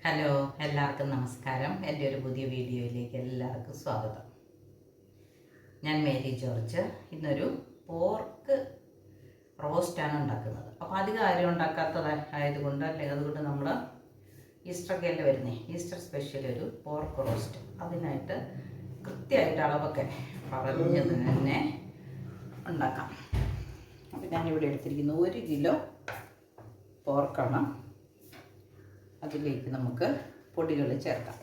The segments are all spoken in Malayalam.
ഹലോ, എല്ലാവർക്കും നമസ്കാരം. എൻ്റെ ഒരു പുതിയ വീഡിയോയിലേക്ക് എല്ലാവർക്കും സ്വാഗതം. ഞാൻ മേരി ജോർജ്. ഇന്നൊരു പോർക്ക് റോസ്റ്റാണ് ഉണ്ടാക്കുന്നത്. അപ്പോൾ അധികം ആരും ഉണ്ടാക്കാത്തത് ആയതുകൊണ്ട് അല്ലെങ്കിൽ അതുകൊണ്ട് നമ്മൾ ഈസ്റ്ററൊക്കെ അല്ലേ വരുന്നേ, ഈസ്റ്റർ സ്പെഷ്യൽ ഒരു പോർക്ക് റോസ്റ്റ്. അതിനായിട്ട് കൃത്യമായിട്ട് അളവൊക്കെ പറഞ്ഞ് തന്നെ ഉണ്ടാക്കാം. അപ്പോൾ ഞാനിവിടെ എടുത്തിരിക്കുന്നത് 1 കിലോ പോർക്കാണ്. അതിലേക്ക് നമുക്ക് പൊടികൾ ചേർക്കാം.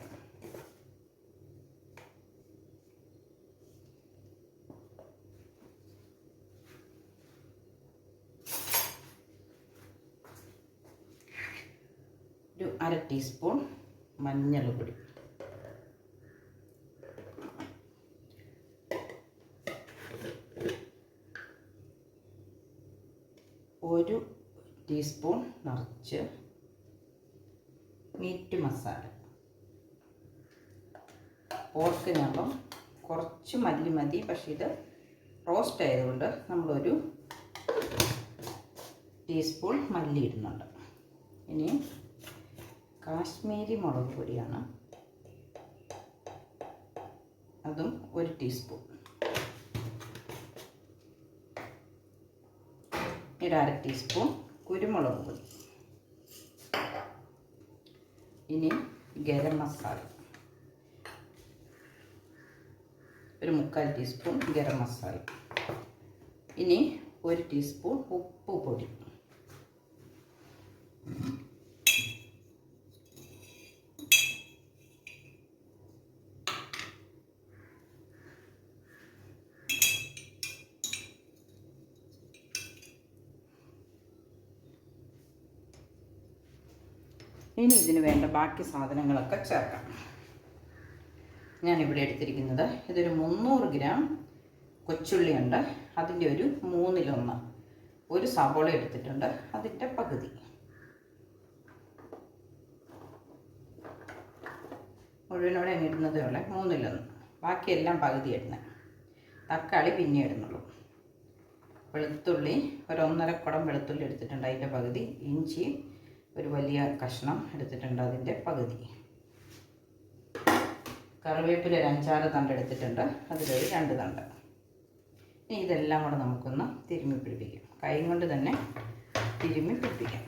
ഒരു 1/2 ടീസ്പൂൺ മഞ്ഞൾപ്പൊടി, 1 ടീസ്പൂൺ നിറച്ച് മീറ്റ് മസാല. പോർക്കിനാകുമ്പം കുറച്ച് മല്ലി മതി, പക്ഷേ ഇത് റോസ്റ്റ് ആയതുകൊണ്ട് നമ്മളൊരു ടീസ്പൂൺ മല്ലി ഇടുന്നുണ്ട്. ഇനി കാശ്മീരി മുളക് പൊടിയാണ്, അതും 1 ടീസ്പൂൺ. ഒരു 1/2 ടീസ്പൂൺ കുരുമുളക് പൊടി. ഇനി ഗരം മസാല, ഒരു 1/4 ടീസ്പൂൺ ഗരം മസാല. ഇനി 1 ടീസ്പൂൺ ഉപ്പ് പൊടി. ഇനി ഇതിന് വേണ്ട ബാക്കി സാധനങ്ങളൊക്കെ ചേർക്കാം. ഞാനിവിടെ എടുത്തിരിക്കുന്നത് ഇതൊരു 300 ഗ്രാം കൊച്ചുള്ളി ഉണ്ട്, അതിൻ്റെ ഒരു 1/3. ഒരു സവോള എടുത്തിട്ടുണ്ട്, അതിൻ്റെ പകുതി. മുഴുവനോടെ ഇടുന്നതേ ഉള്ളൂ, 1/3. ബാക്കിയെല്ലാം പകുതി ഇടുന്നത്. തക്കാളി പിന്നെ ഇടുന്നുള്ളൂ. വെളുത്തുള്ളി ഒരു 1.5 കുടം വെളുത്തുള്ളി എടുത്തിട്ടുണ്ട്, അതിൻ്റെ പകുതി. ഇഞ്ചി ഒരു വലിയ കഷ്ണം എടുത്തിട്ടുണ്ട്, അതിൻ്റെ പകുതി. കറിവേപ്പില ഒരു 5-6 തണ്ട് എടുത്തിട്ടുണ്ട്, അതിലൊരു 2 തണ്ട്. ഇനി ഇതെല്ലാം കൂടെ നമുക്കൊന്ന് തിരുമ്മി പിടിപ്പിക്കാം. കൈ കൊണ്ട് തന്നെ തിരുമ്മി പിടിപ്പിക്കാം.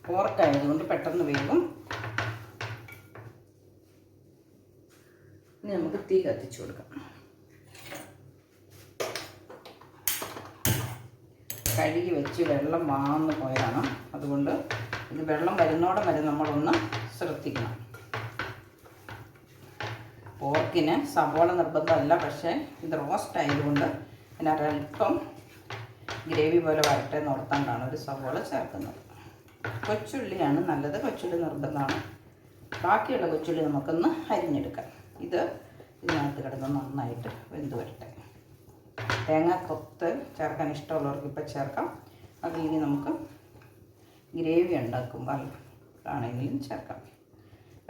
പോർക്കായതുകൊണ്ട് പെട്ടെന്ന് വേഗം. ഇനി നമുക്ക് തീ കത്തിച്ചു കൊടുക്കാം. കഴുകി വെച്ച് വെള്ളം വാർന്നു പോയതാണ്, അതുകൊണ്ട് ഇത് വെള്ളം വരുന്നോടെ വരെ നമ്മളൊന്ന് ശ്രദ്ധിക്കണം. പോർക്കിന് സവോള നിർബന്ധമല്ല, പക്ഷേ ഇത് റോസ്റ്റ് ആയതുകൊണ്ട് അതിനൊരൽപ്പം ഗ്രേവി പോലെ വരട്ടെ നോർത്താണ്ടാണ് ഒരു സവോള ചേർക്കുന്നത്. കൊച്ചുള്ളിയാണ് നല്ലത്, കൊച്ചുള്ളി നിർബന്ധമാണ്. ബാക്കിയുള്ള കൊച്ചുള്ളി നമുക്കൊന്ന് അരിഞ്ഞെടുക്കാം. ഇത് ഇതിനകത്ത് കിടന്ന് നന്നായിട്ട് വെന്ത് വരട്ടെ. തേങ്ങ കൊത്ത് ചേർക്കാൻ ഇഷ്ടമുള്ളവർക്ക് ഇപ്പം ചേർക്കാം. അത് ഇനി നമുക്ക് ഗ്രേവി ഉണ്ടാക്കുമ്പോൾ ആണെങ്കിലും ചേർക്കാം.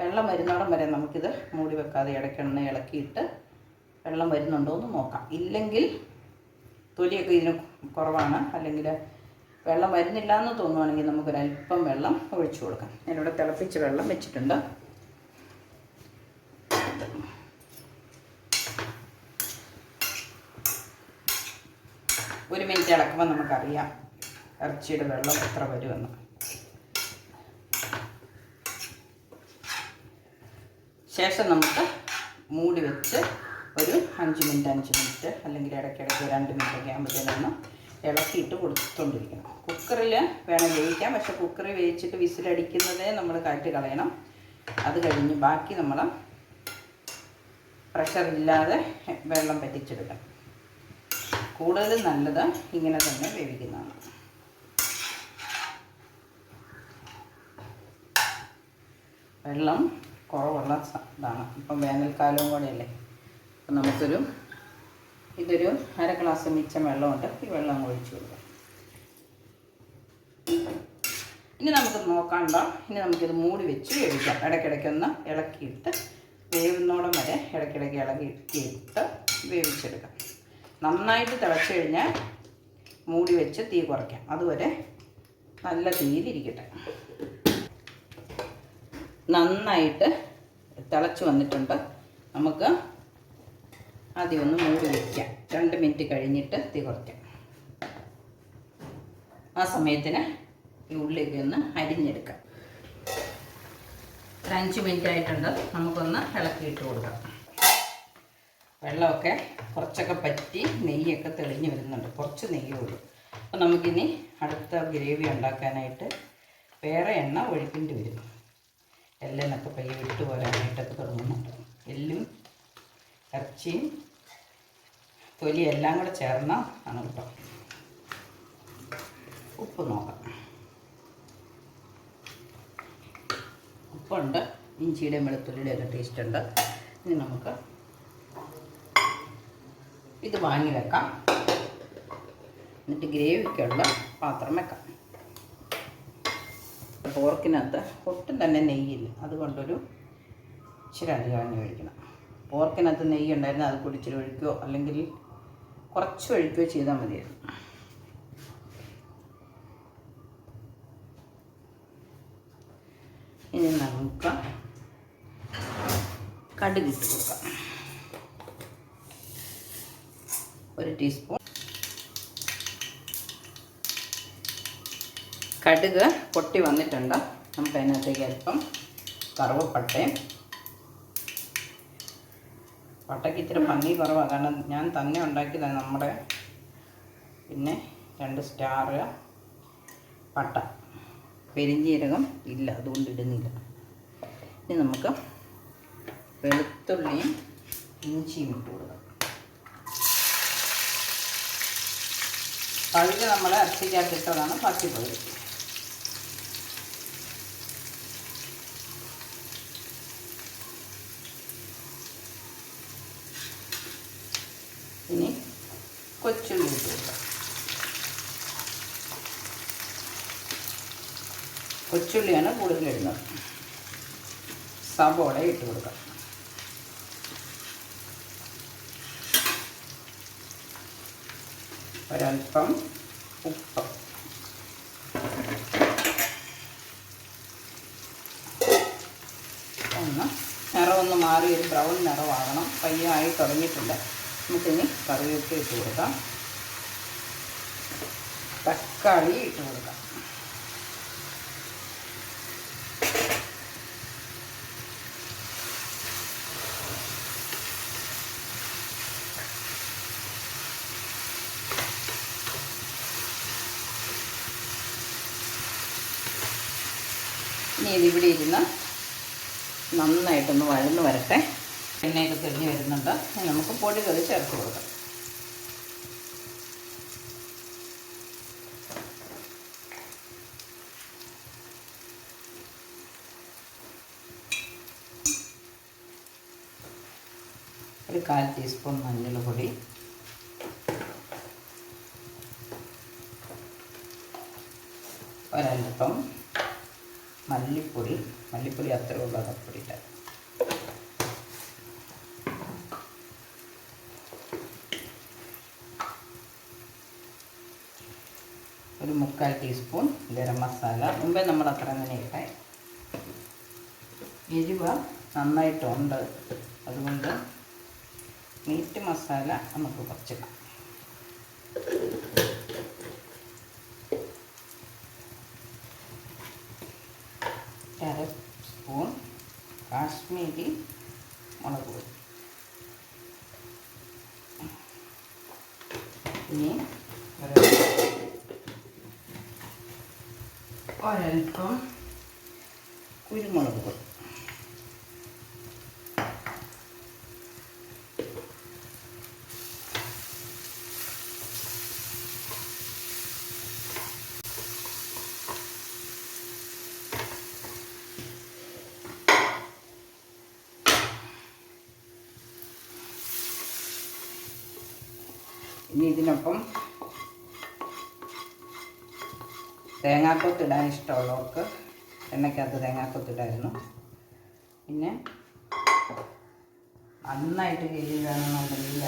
വെള്ളം വരുന്നോടം വരെ നമുക്കിത് മൂടി വെക്കാതെ ഇടയ്ക്കെണ്ണ ഇളക്കിയിട്ട് വെള്ളം വരുന്നുണ്ടോ എന്ന് നോക്കാം. ഇല്ലെങ്കിൽ തൊലിയൊക്കെ ഇതിന് കുറവാണ്, അല്ലെങ്കിൽ വെള്ളം വരുന്നില്ല എന്ന് തോന്നുവാണെങ്കിൽ നമുക്കൊരല്പം വെള്ളം ഒഴിച്ചു കൊടുക്കാം. ഞാനിവിടെ തിളപ്പിച്ച് വെള്ളം വെച്ചിട്ടുണ്ട്. 1 മിനിറ്റ് ഇളക്കുമ്പോൾ നമുക്കറിയാം ഇറച്ചിയുടെ വെള്ളം എത്ര വരുമെന്ന്. ശേഷം നമുക്ക് മൂടി വെച്ച് ഒരു 5 മിനിറ്റ് അല്ലെങ്കിൽ ഇടയ്ക്കിടയ്ക്ക് 2 മിനിറ്റൊക്കെ ആകുമ്പോഴത്തേനൊന്ന് ഇളക്കിയിട്ട് കൊടുത്തുകൊണ്ടിരിക്കണം. കുക്കറിൽ വേണം വേവിക്കാം, പക്ഷേ കുക്കറിൽ വേവിച്ചിട്ട് വിസിലടിക്കുന്നതേ നമ്മൾ കാറ്റ് കളയണം. അത് കഴിഞ്ഞ് ബാക്കി നമ്മൾ പ്രഷറില്ലാതെ വെള്ളം പറ്റിച്ചെടുക്കണം. കൂടുതൽ നല്ലത് ഇങ്ങനെ തന്നെ വേവിക്കുന്നതാണ്. വെള്ളം കുറവുള്ള ഇതാണ്. ഇപ്പം വേനൽക്കാലവും കൂടെയല്ലേ, അപ്പം ഇതൊരു 1/2 ഗ്ലാസ് മിച്ചം വെള്ളമുണ്ട്. ഈ വെള്ളം ഒഴിച്ചു കൊടുക്കാം. ഇനി നമുക്ക് നോക്കണ്ട, ഇനി നമുക്കിത് മൂടി വെച്ച് വേവിക്കാം. ഇടയ്ക്കിടയ്ക്കൊന്ന് ഇളക്കിയിട്ട് വേവുന്നോളം വരെ ഇടയ്ക്കിടയ്ക്ക് ഇളകിയിട്ട് വേവിച്ചെടുക്കാം. നന്നായിട്ട് തിളച്ച് കഴിഞ്ഞാൽ മൂടി വെച്ച് തീ കുറയ്ക്കാം. അതുവരെ നല്ല തീയിലിരിക്കട്ടെ. നന്നായിട്ട് തിളച്ച് വന്നിട്ടുണ്ട്. നമുക്ക് ആദ്യം ഒന്ന് മൂടി വയ്ക്കാം. 2 മിനിറ്റ് കഴിഞ്ഞിട്ട് തീ കുറയ്ക്കാം. ആ സമയത്തിന് ഈ ഉള്ളിയൊക്കെ ഒന്ന് അരിഞ്ഞെടുക്കാം. ഒരു 5 മിനിറ്റ് ആയിട്ടുണ്ട്. നമുക്കൊന്ന് ഇളക്കിയിട്ട് കൊടുക്കാം. വെള്ളമൊക്കെ കുറച്ചൊക്കെ പറ്റി നെയ്യൊക്കെ തെളിഞ്ഞ് വരുന്നുണ്ട്. കുറച്ച് നെയ്യേ ഉള്ളൂ. അപ്പോൾ നമുക്കിനി അടുത്ത ഗ്രേവി ഉണ്ടാക്കാനായിട്ട് വേറെ എണ്ണ ഒഴിക്കേണ്ടി വരും. എല്ലനൊക്കെ പയ്യെ വിട്ട് പോരാനായിട്ടൊക്കെ തുടങ്ങുന്നുണ്ട്. എല്ലും ഇറച്ചിയും തൊലി എല്ലാം കൂടെ ചേർന്ന ആണ് കേട്ടോ. ഉപ്പ് നോക്കാം. ഉപ്പുണ്ട്. ഇഞ്ചിയുടെയും വെളുത്തുള്ളിയുടെ ഒക്കെ ടേസ്റ്റ് ഉണ്ട്. ഇനി നമുക്ക് ഇത് വാങ്ങി വെക്കാം. എന്നിട്ട് ഗ്രേവിക്കുള്ള പാത്രം വെക്കാം. പോർക്കിനകത്ത് ഒട്ടും തന്നെ നെയ്യില്ല. അതുകൊണ്ടൊരു ഇച്ചിരി അധികം എണ്ണ ഒഴിക്കണം. പോർക്കിനകത്ത് നെയ്യ് ഉണ്ടായിരുന്നത് അത് കുടിച്ചിട്ട് ഒഴിക്കുകയോ അല്ലെങ്കിൽ കുറച്ച് ഒഴിക്കുകയോ ചെയ്താൽ മതിയായിരുന്നു. ഇനി നമുക്ക് കടുകിട്ട് കൊടുക്കാം. 1 ടീസ്പൂൺ കടുക് പൊട്ടി വന്നിട്ടുണ്ട്. നമുക്ക് അതിനകത്തേക്ക് അല്പം കറുവപ്പട്ടയും, പട്ടയ്ക്ക് ഇച്ചിരി ഭംഗി കുറവാണ്, കാരണം ഞാൻ തന്നെ ഉണ്ടാക്കിയതാണ് നമ്മുടെ. പിന്നെ 2 സ്റ്റാർ പട്ട. പെരിഞ്ജീരകം ഇല്ല, അതുകൊണ്ട് ഇടുന്നില്ല. ഇനി നമുക്ക് വെളുത്തുള്ളിയും ഇഞ്ചിയും ഇട്ട് കൊടുക്കാം. പകുതി നമ്മൾ ഇറച്ചിക്കകത്തിട്ടതാണ്, ബാക്കി പകുതി. ഇനി കൊച്ചുള്ളി ഇട്ട് കൊടുക്കാം. കൊച്ചുള്ളിയാണ് കൂടുതലിടുന്നത്. സവോള ഇട്ട് കൊടുക്കാം. ഒരൽപ്പം ഉപ്പ്. നിറമൊന്ന് മാറി ഒരു ബ്രൗൺ നിറമാകണം. പയ്യായി തുടങ്ങിയിട്ടുണ്ട്. നമുക്കിനി കറിവേപ്പില ഇട്ട് കൊടുക്കാം. തക്കാളി ഇട്ട് കൊടുക്കാം. ഇനി ഇതിവിടെ ഇരുന്ന് നന്നായിട്ടൊന്ന് വഴന്ന് വരട്ടെ. എണ്ണയൊക്കെ തെളിഞ്ഞ് വരുന്നുണ്ട്. നമുക്ക് പൊടികൾ ചേർത്ത് കൊടുക്കാം. ഒരു 1/4 ടീസ്പൂൺ മഞ്ഞൾപ്പൊടി, ഒരൽപ്പം മല്ലിപ്പൊടി അത്ര ഉള്ള കപ്പൊടിയിട്ട്, ഒരു 3/4 ടീസ്പൂൺ ഗരം മസാല. മുമ്പേ നമ്മൾ അത്ര തന്നെ ഇട്ടേ. എരിവ് നന്നായിട്ടുണ്ട്, അതുകൊണ്ട് മീറ്റ് മസാല നമുക്ക് കുറച്ചിടാം. അര സ്പൂൺ കാശ്മീരി മുളക് പൊടി. ഇനി ഒരൽപ്പം കുരുമുളക് പൊടി. ഇനി ഇതിനൊപ്പം തേങ്ങാക്കൊത്തിടാൻ ഇഷ്ടമുള്ളവർക്ക് എണ്ണയ്ക്കകത്ത് തേങ്ങാക്കൊത്തിടായിരുന്നു. പിന്നെ നന്നായിട്ട് ഗ്രേവി വേണമെന്നുണ്ടെങ്കിൽ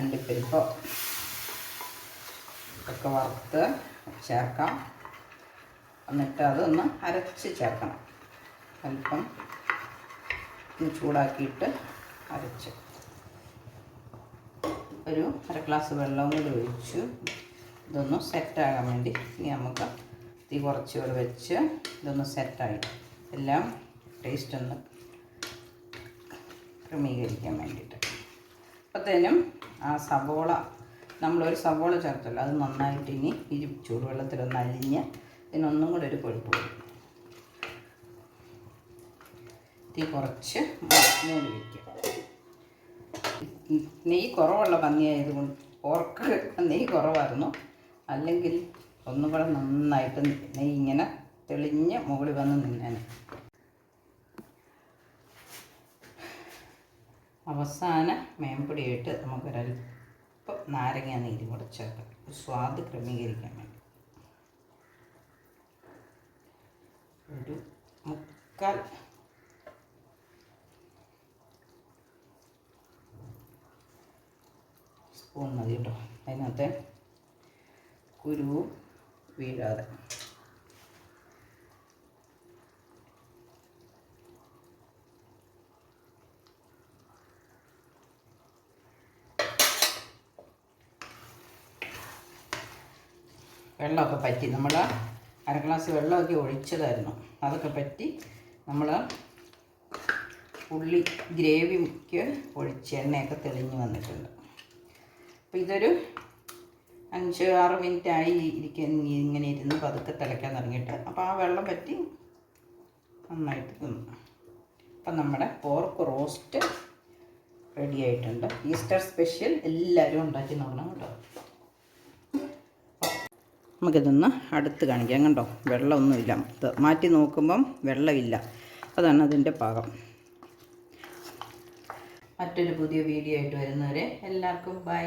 അണ്ടിപ്പരിപ്പോ ഒക്കെ വറുത്ത് ചേർക്കാം. എന്നിട്ട് അതൊന്ന് അരച്ച് ചേർക്കണം. അല്പം ചൂടാക്കിയിട്ട് അരച്ച് ഒരു 1/2 ഗ്ലാസ് വെള്ളം കൂടി ഒഴിച്ചു ഇതൊന്ന് സെറ്റാകാൻ വേണ്ടി. ഇനി നമുക്ക് തീ കുറച്ച് വെച്ച് ഇതൊന്ന് സെറ്റായി എല്ലാം ടേസ്റ്റ് ഒന്ന് ക്രമീകരിക്കാൻ വേണ്ടിയിട്ട്. അപ്പോഴത്തേനും ആ സവോള നമ്മളൊരു സവോള ചേർത്തല്ലോ, അത് നന്നായിട്ട് ഇനി ഈ ചൂടുവെള്ളത്തിലൊന്ന് അലിഞ്ഞ് ഇതിനൊന്നും കൂടെ ഒരു കൊഴുപ്പ് വരും. തീ കുറച്ച് മൂടി വയ്ക്കുക. നെയ്യ് കുറവുള്ള പന്നിയായതുകൊണ്ട് പോർക്ക് നെയ്യ് കുറവായിരുന്നു, അല്ലെങ്കിൽ ഒന്നും കൂടെ നന്നായിട്ട് നെയ്യ് ഇങ്ങനെ തെളിഞ്ഞ് മുകളിൽ വന്ന് നിന്നേനെ. അവസാന മേമ്പൊടിയായിട്ട് നമുക്കൊരൽപ്പം നാരങ്ങ നീര് കൂടെ ചേർക്കാം, സ്വാദ് ക്രമീകരിക്കാൻ വേണ്ടി. ഒരു 3/4 സ്പൂൺ മതി കേട്ടോ. അതിനകത്ത് കുരു വീഴാതെ. വെള്ളമൊക്കെ പറ്റി നമ്മൾ 1/2 ഗ്ലാസ് വെള്ളമൊക്കെ ഒഴിച്ചതായിരുന്നു, അതൊക്കെ പറ്റി നമ്മൾ ഉള്ളി ഗ്രേവിക്ക് ഒഴിച്ച എണ്ണയൊക്കെ തെളിഞ്ഞ് വന്നിട്ടുണ്ട്. അപ്പോൾ ഇതൊരു 5-6 മിനിറ്റായി ഇങ്ങനെ ഇരുന്ന് പതുക്കെ തിളയ്ക്കാൻ തുടങ്ങിയിട്ട്. അപ്പോൾ ആ വെള്ളം പറ്റി നന്നായിട്ട് തിന്നു. അപ്പം നമ്മുടെ പോർക്ക് റോസ്റ്റ് റെഡി ആയിട്ടുണ്ട്. ഈസ്റ്റർ സ്പെഷ്യൽ എല്ലാവരും ഉണ്ടാക്കി നോക്കണം കേട്ടോ. നമുക്കിതൊന്ന് അടുത്ത് കാണിക്കാം. കണ്ടോ, വെള്ളമൊന്നുമില്ല. മാറ്റി നോക്കുമ്പം വെള്ളമില്ല. അതാണ് അതിൻ്റെ പാകം. മറ്റൊരു പുതിയ വീഡിയോ ആയിട്ട് വരുന്നവരെ എല്ലാവർക്കും ബൈ.